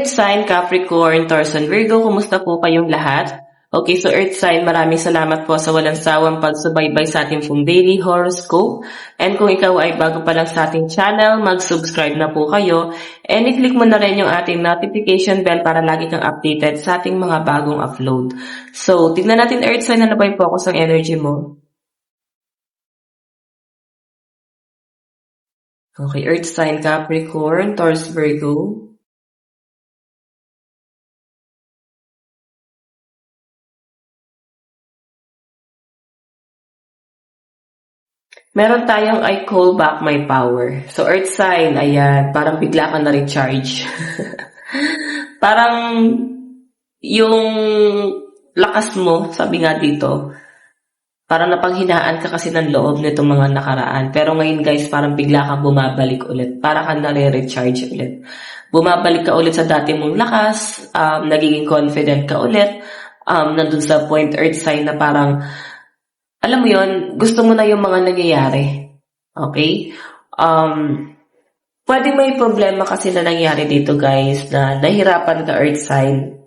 Earth sign, Capricorn, Taurus, and Virgo, kumusta po kayong lahat? Okay, so Earth sign, maraming salamat po sa walang sawang pagsubaybay sa ating pong daily horoscope. And kung ikaw ay bago pa lang sa ating channel, mag-subscribe na po kayo. And i-click mo na rin yung ating notification bell para lagi kang updated sa ating mga bagong upload. So, tignan natin Earth sign, ano ba yung focus ng energy mo? Okay, Earth sign, Capricorn, Taurus, Virgo. Meron tayong I call back my power. So, Earth sign, ayan, parang bigla ka na-recharge. Parang yung lakas mo, sabi nga dito, parang napanghinaan ka kasi ng loob nitong mga nakaraan. Pero ngayon guys, parang bigla kang bumabalik ulit. Para kang nare-recharge ulit. Bumabalik ka ulit sa dati mong lakas, nagiging confident ka ulit, nandun sa point Earth sign na parang, alam mo yon, gusto mo na yung mga nangyayari. Okay? Pwede may problema kasi na nangyari dito guys, na nahirapan ka Earth sign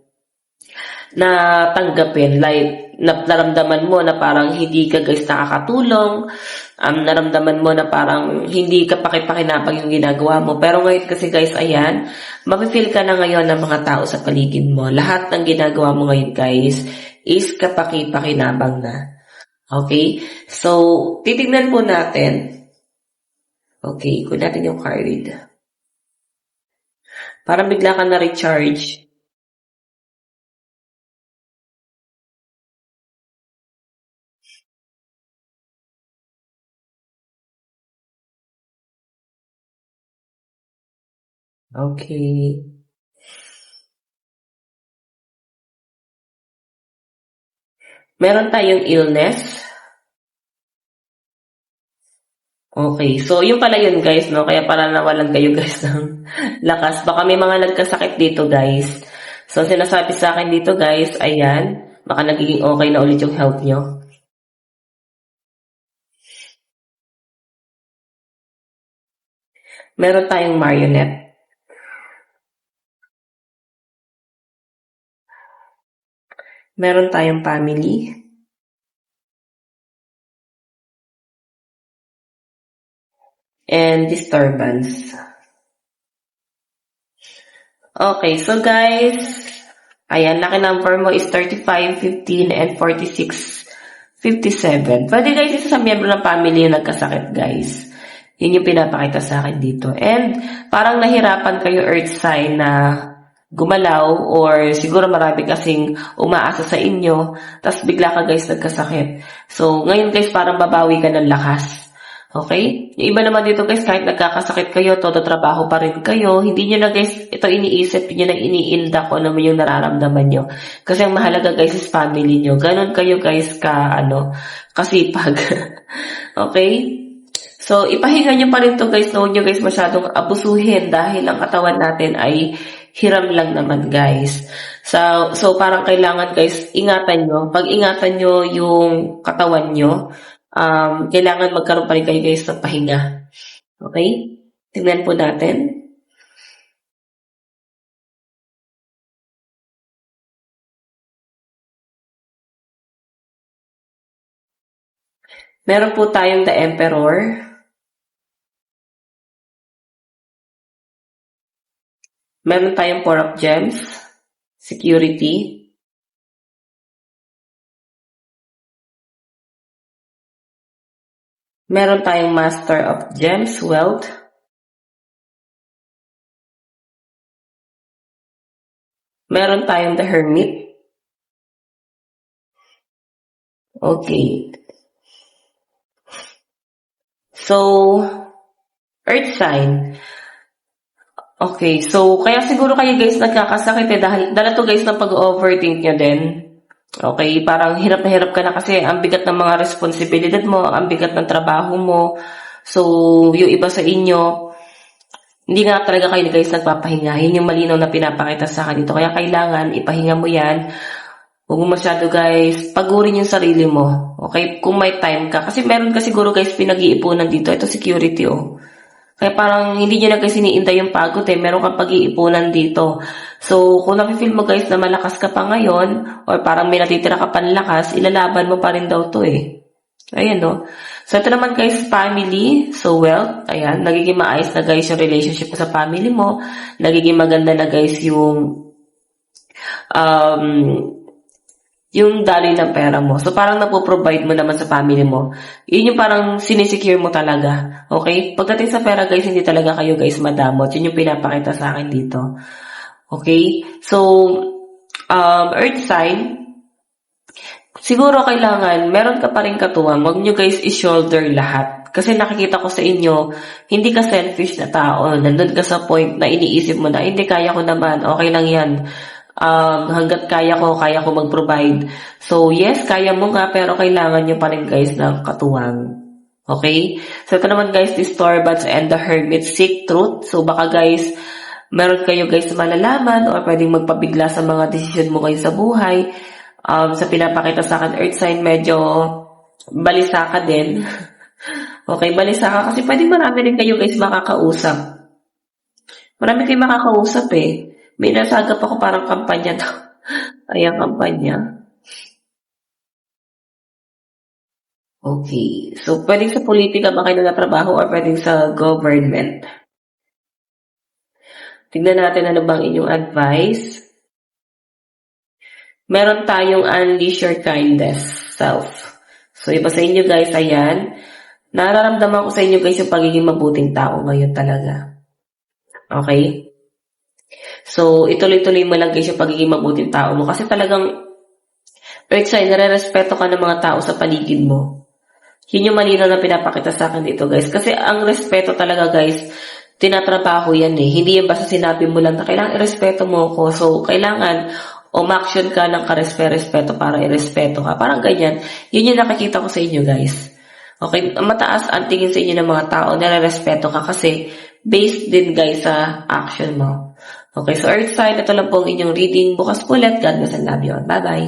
na tanggapin. Like, naramdaman mo na parang hindi ka guys nakakatulong, naramdaman mo na parang hindi ka pakipakinabang yung ginagawa mo. Pero ngayon kasi guys, ayan, mapifeel ka na ngayon ng mga tao sa paligid mo. Lahat ng ginagawa mo ngayon guys is kapakipakinabang na. Okay? So, titignan po natin. Okay, kung natin yung card. Parang bigla ka na-recharge. Okay. Meron tayong illness. Okay, so yung pala yun guys, no? Kaya para nawalan kayo guys ng lakas. Baka may mga nagkasakit dito guys. So sinasabi sa akin dito guys, ayan, baka nagiging okay na ulit yung health nyo. Meron tayong marionette. Meron tayong family. And disturbance. Okay, so guys, ayan, lucky number mo is 35, 15, and 46, 57. Pwede guys, isa sa miyembro ng family yung nagkasakit guys. Yun yung pinapakita sa akin dito. And parang nahirapan kayo Earth sign na gumalaw or siguro marami kasing umaasa sa inyo tapos bigla ka guys nagkasakit. So, ngayon guys, parang babawi ka ng lakas. Okay? Yung iba naman dito guys, kahit nagkakasakit kayo, todo trabaho pa rin kayo, hindi nyo na guys, ito iniisip nyo na iniinda ko ano yung nararamdaman nyo. Kasi ang mahalaga guys is family nyo. Ganon kayo guys kasipag. Okay? So, ipahinga nyo pa rin to guys, huwag nyo guys masyadong abusuhin dahil ang katawan natin ay hiram lang naman guys. So parang kailangan guys, ingatan nyo. Pag ingatan nyo yung katawan nyo, kailangan magkaroon pa rin kayo guys ng pahinga. Okay? Tingnan po natin. Meron po tayong The Emperor. Meron tayong Four of Gems. Security. Meron tayong Master of Gems, Wealth. Meron tayong The Hermit. Okay. So, Earth sign. Okay, so kaya siguro kayo guys nagkakasakit dahil dala to guys ng pag-overthink nyo din. Okay, parang hirap na hirap ka na kasi ang bigat ng mga responsibilidad mo, ang bigat ng trabaho mo. So, yung iba sa inyo, hindi nga talaga kayo guys nagpapahinga. Yun yung malinaw na pinapakita sa akin dito. Kaya kailangan ipahinga mo yan. Huwag mo masyado guys, pagurin yung sarili mo. Okay, kung may time ka. Kasi meron ka siguro guys pinag-iipunan dito. Ito security oh. Kaya parang hindi nyo na kasi iniintay yung pagod meron kang pag-iipunan dito. So, kung nafe-feel mo guys na malakas ka pa ngayon, or parang may natitira ka panlakas, ilalaban mo pa rin daw to Ayan no. So, ito naman guys, family. So, wealth. Ayan, nagiging maayos na guys yung relationship mo sa family mo. Nagiging maganda na guys yung daloy ng pera mo. So, parang napoprovide mo naman sa family mo. Yun yung parang sinisecure mo talaga. Okay? Pagdating sa pera, guys, hindi talaga kayo, guys, madamot. Yun yung pinapakita sa akin dito. Okay? So, earth sign, siguro kailangan, meron ka pa rin katuwang. Huwag nyo, guys, i-shoulder lahat. Kasi nakikita ko sa inyo, hindi ka selfish na tao. Nandun ka sa point na iniisip mo na, hindi, kaya ko naman. Okay lang yan. Hanggat kaya ko mag-provide. So, yes, kaya mo nga, pero kailangan nyo pa rin guys ng katuwang. Okay? So, ito naman guys, the Storbats and the Hermit seek truth. So, baka guys, meron kayo guys malalaman or pwedeng magpabigla sa mga desisyon mo kayo sa buhay. Sa pinapakita sa akin, Earth sign, medyo balisa ka din. Okay, balisa ka kasi pwedeng marami rin kayo guys makakausap. Marami kayo makakausap May nasagap ako parang kampanya daw. Ayan, kampanya. Okay. So, pwedeng sa politika ba kayo nagtatrabaho or pwedeng sa government? Tingnan natin ano bang inyong advice. Meron tayong unleash your kindness self. So, iba sa inyo guys, ayan. Nararamdaman ko sa inyo guys yung pagiging mabuting tao ngayon talaga. Okay? So, ituloy-tuloy mo lang guys yung pagiging mabuting tao mo. Kasi talagang, earth sign, nare-respeto ka ng mga tao sa paligid mo. Yun yung malinaw na pinapakita sa akin dito guys. Kasi ang respeto talaga guys, tinatrabaho yan Hindi yan basta sinabi mo lang na kailangan irespeto mo ako. So, kailangan umaction ka ng karespeto para irespeto ka. Parang ganyan. Yun yung nakikita ko sa inyo guys. Okay, mataas ang tingin sa inyo ng mga tao, nare-respeto ka kasi based din guys sa action mo. Okay, so Earth sign, ito lang po ang inyong reading. Bukas po ulit. God bless and love you. Bye-bye.